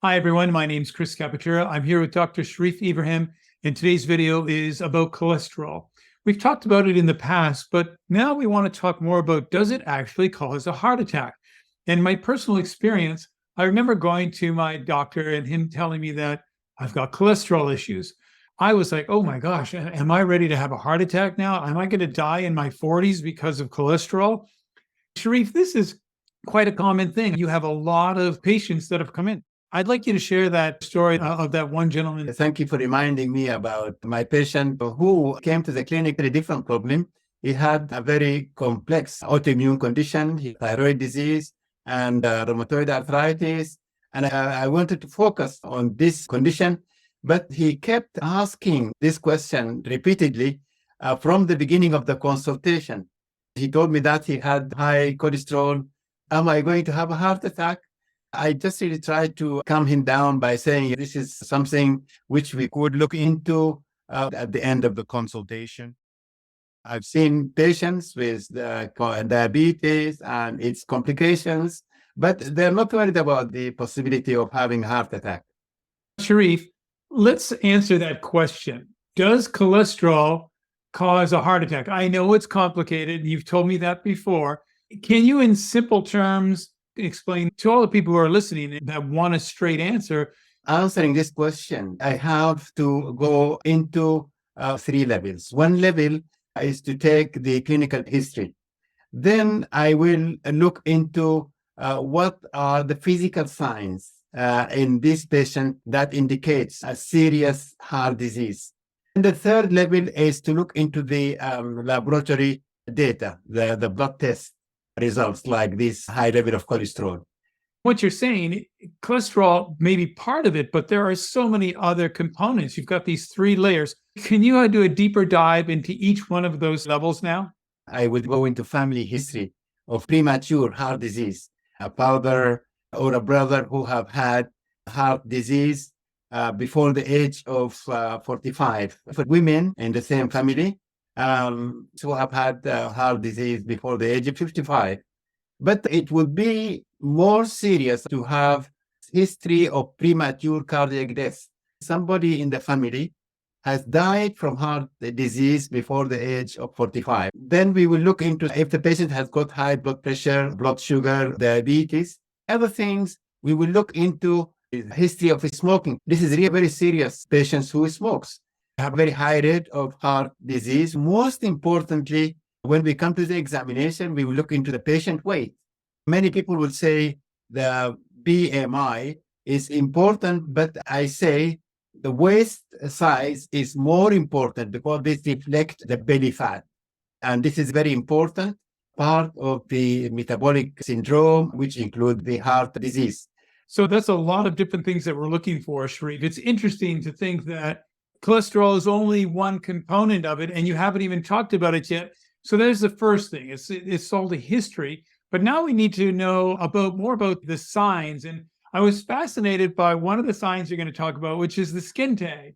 Hi, everyone. My name is Chris Capatera. I'm here with Dr. Sharif Ibrahim, and today's video is about cholesterol. We've talked about it in the past, but now we want to talk more about, does it actually cause a heart attack? And my personal experience, I remember going to my doctor and him telling me that I've got cholesterol issues. I was like, oh my gosh, am I ready to have a heart attack now? Am I going to die in my 40s because of cholesterol? Sharif, this is quite a common thing. You have a lot of patients that have come in. I'd like you to share that story of that one gentleman. Thank you for reminding me about my patient who came to the clinic with a different problem. He had a very complex autoimmune condition, thyroid disease and rheumatoid arthritis. And I wanted to focus on this condition, but he kept asking this question repeatedly from the beginning of the consultation. He told me that he had high cholesterol. Am I going to have a heart attack? I just really tried to calm him down by saying this is something which we could look into at the end of the consultation. I've seen patients with diabetes and its complications, but they're not worried about the possibility of having a heart attack. Sharif, let's answer that question. Does cholesterol cause a heart attack? I know it's complicated. You've told me that before. Can you, in simple terms, explain to all the people who are listening that want a straight answer? Answering this question, I have to go into 3 levels. One level is to take the clinical history. Then I will look into what are the physical signs in this patient that indicates a serious heart disease. And the third level is to look into the laboratory data, the blood test results like this high level of cholesterol. What you're saying, cholesterol may be part of it, but there are so many other components. You've got these 3 layers. Can you do a deeper dive into each one of those levels now? I would go into family history of premature heart disease, a father or a brother who have had heart disease before the age of 45. For women in the same family, who have had heart disease before the age of 55. But it would be more serious to have history of premature cardiac death. Somebody in the family has died from heart disease before the age of 45. Then we will look into if the patient has got high blood pressure, blood sugar, diabetes. Other things, we will look into history of smoking. This is really very serious patients who smokes. Have a very high rate of heart disease. Most importantly, when we come to the examination, we will look into the patient weight. Many people will say the BMI is important, but I say the waist size is more important because this reflects the belly fat. And this is very important part of the metabolic syndrome, which includes the heart disease. So that's a lot of different things that we're looking for, Sharif. It's interesting to think that cholesterol is only one component of it, and you haven't even talked about it yet. So there's the first thing. It's all the history. But now we need to know more about the signs. And I was fascinated by one of the signs you're going to talk about, which is the skin tag.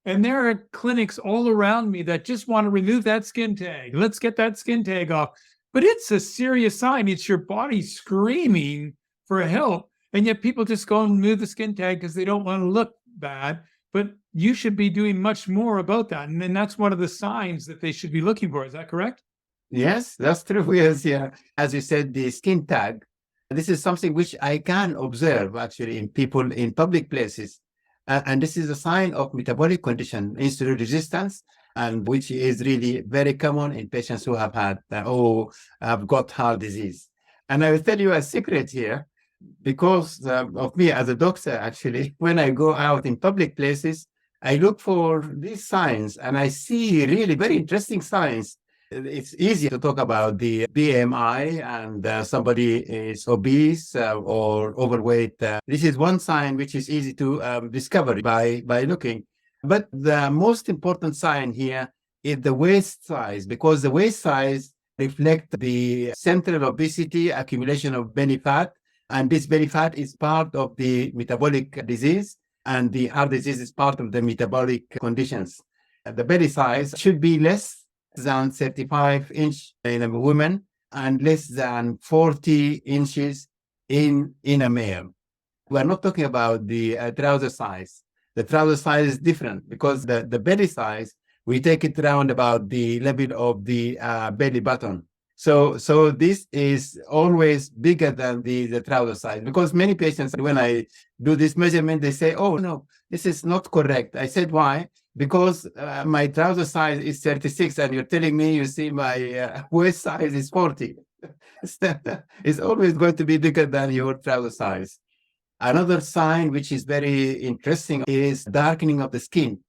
And there are clinics all around me that just want to remove that skin tag. Let's get that skin tag off. But it's a serious sign. It's your body screaming for help. And yet people just go and remove the skin tag because they don't want to look bad. But you should be doing much more about that. And then that's one of the signs that they should be looking for. Is that correct? Yes, that's true. Yes, yeah. As you said, the skin tag, this is something which I can observe actually in people in public places. And this is a sign of metabolic condition, insulin resistance, and which is really very common in patients who have had have got heart disease. And I will tell you a secret here, because of me as a doctor, actually, when I go out in public places, I look for these signs and I see really very interesting signs. It's easy to talk about the BMI and somebody is obese or overweight. This is one sign which is easy to discover by looking. But the most important sign here is the waist size, because the waist size reflects the central obesity, accumulation of belly fat. And this belly fat is part of the metabolic disease, and the heart disease is part of the metabolic conditions. The belly size should be less than 35 inches in a woman and less than 40 inches in a male. We're not talking about the trouser size. The trouser size is different because the belly size, we take it around about the level of the belly button. So this is always bigger than the trouser size, because many patients, when I do this measurement, they say, oh, no, this is not correct. I said, why? Because my trouser size is 36 and you're telling me you see my waist size is 40. It's always going to be bigger than your trouser size. Another sign which is very interesting is darkening of the skin.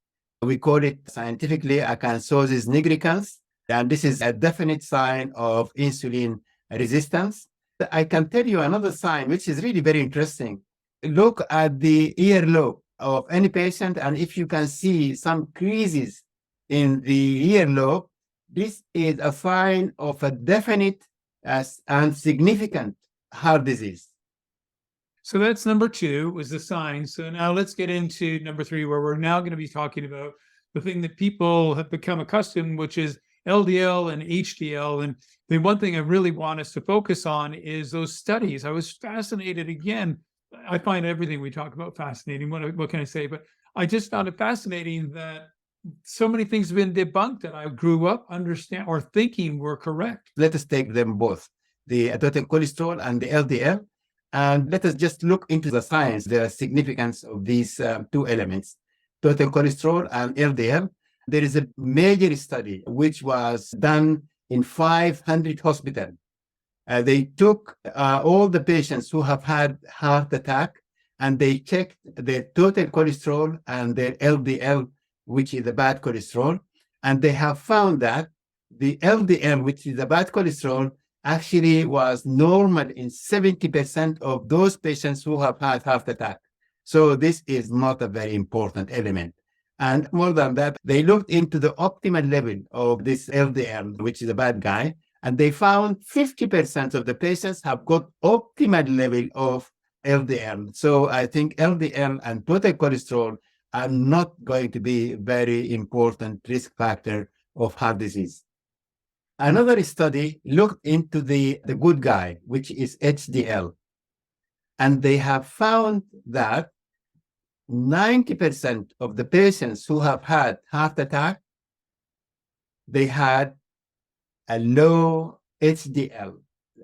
We call it scientifically acanthosis nigricans, and this is a definite sign of insulin resistance. I can tell you another sign which is really very interesting. Look at the earlobe of any patient, and if you can see some creases in the earlobe, this is a sign of a definite and significant heart disease. So that's number 2 was the sign. So now let's get into number 3, where we're now going to be talking about the thing that people have become accustomed, which is LDL and HDL. And the one thing I really want us to focus on is those studies. I was fascinated again. I find everything we talk about fascinating. What can I say? But I just found it fascinating that so many things have been debunked that I grew up understand or thinking were correct. Let us take them both, the total cholesterol and the LDL. And let us just look into the science, the significance of these two elements, total cholesterol and LDL. There is a major study which was done in 500 hospitals. They took all the patients who have had heart attack, and they checked their total cholesterol and their LDL, which is the bad cholesterol. And they have found that the LDL, which is the bad cholesterol, actually was normal in 70% of those patients who have had heart attack. So this is not a very important element. And more than that, they looked into the optimal level of this LDL, which is a bad guy, and they found 50% of the patients have got optimal level of LDL. So I think LDL and total cholesterol are not going to be a very important risk factor of heart disease. Another study looked into the good guy, which is HDL. And they have found that 90% of the patients who have had heart attack, they had a low HDL,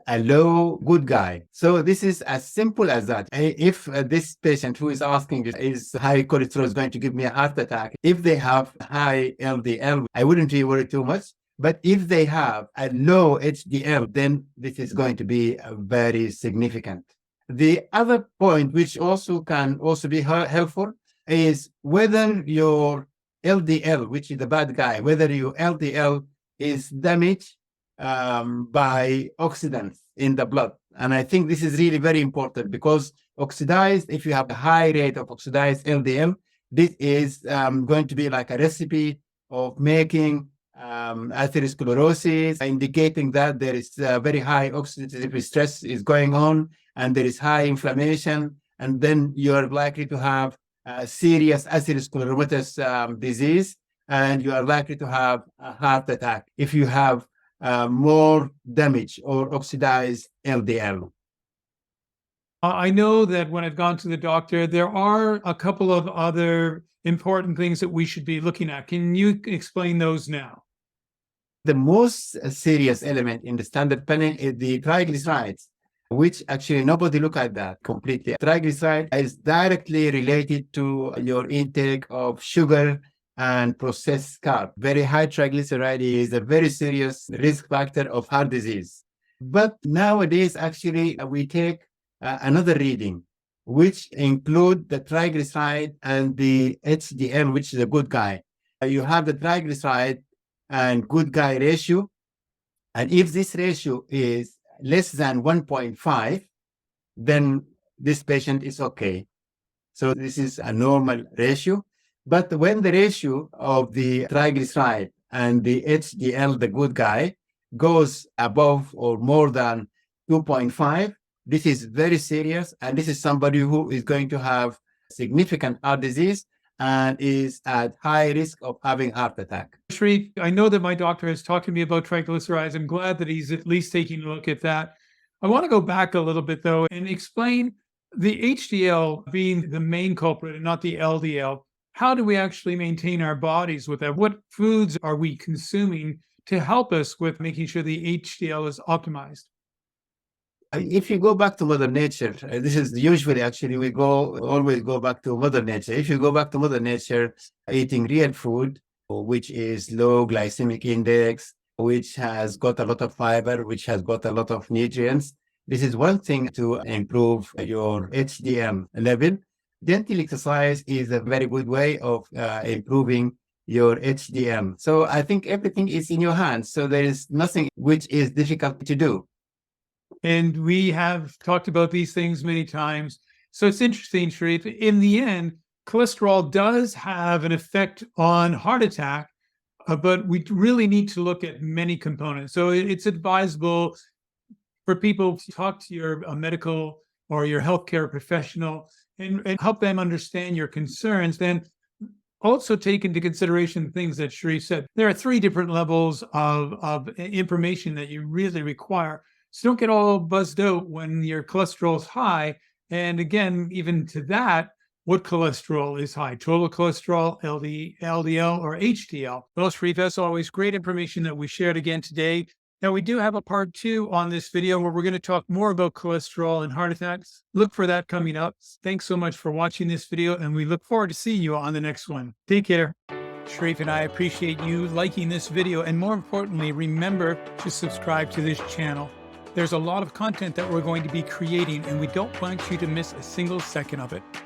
a low good guy. So this is as simple as that. If this patient who is asking is high cholesterol is going to give me a heart attack, if they have high LDL, I wouldn't be worried too much. But if they have a low HDL, then this is going to be very significant. The other point, which also can also be helpful, is whether your LDL, which is the bad guy, whether your LDL is damaged by oxidants in the blood. And I think this is really very important, because oxidized, if you have a high rate of oxidized LDL, this is going to be like a recipe of making atherosclerosis, indicating that there is very high oxidative stress is going on, and there is high inflammation, and then you're likely to have serious atheroscleromatous disease, and you are likely to have a heart attack if you have more damage or oxidized LDL. I know that when I've gone to the doctor, there are a couple of other important things that we should be looking at. Can you explain those now? The most serious element in the standard panel is the triglycerides, which actually nobody look at that completely. Triglyceride is directly related to your intake of sugar and processed carb. Very high triglyceride is a very serious risk factor of heart disease. But nowadays, actually, we take another reading, which include the triglyceride and the HDL, which is a good guy. You have the triglyceride and good guy ratio. And if this ratio is less than 1.5, then this patient is okay. So this is a normal ratio. But when the ratio of the triglyceride and the HDL, the good guy, goes above or more than 2.5, this is very serious. And this is somebody who is going to have significant heart disease and is at high risk of having heart attack. Sharif, I know that my doctor has talked to me about triglycerides. I'm glad that he's at least taking a look at that. I want to go back a little bit, though, and explain The HDL being the main culprit and not the LDL, how do we actually maintain our bodies with that? What foods are we consuming to help us with making sure the HDL is optimized? If you go back to Mother Nature, this is usually actually we always go back to Mother Nature. If you go back to Mother Nature, eating real food, which is low glycemic index, which has got a lot of fiber, which has got a lot of nutrients, this is one thing to improve your HDL level. Gentle exercise is a very good way of improving your HDL. So I think everything is in your hands. So there is nothing which is difficult to do. And we have talked about these things many times. So it's interesting, Sharif. In the end, cholesterol does have an effect on heart attack, but we really need to look at many components. So it's advisable for people to talk to your medical or your healthcare professional and help them understand your concerns. Then also take into consideration things that Sharif said. There are 3 different levels of information that you really require. So don't get all buzzed out when your cholesterol is high. And again, even to that, what cholesterol is high? Total cholesterol, LDL, or HDL? Well, Sharif, as always, great information that we shared again today. Now, we do have a part 2 on this video where we're going to talk more about cholesterol and heart attacks. Look for that coming up. Thanks so much for watching this video, and we look forward to seeing you on the next one. Take care. Sharif and I appreciate you liking this video, and more importantly, remember to subscribe to this channel. There's a lot of content that we're going to be creating, and we don't want you to miss a single second of it.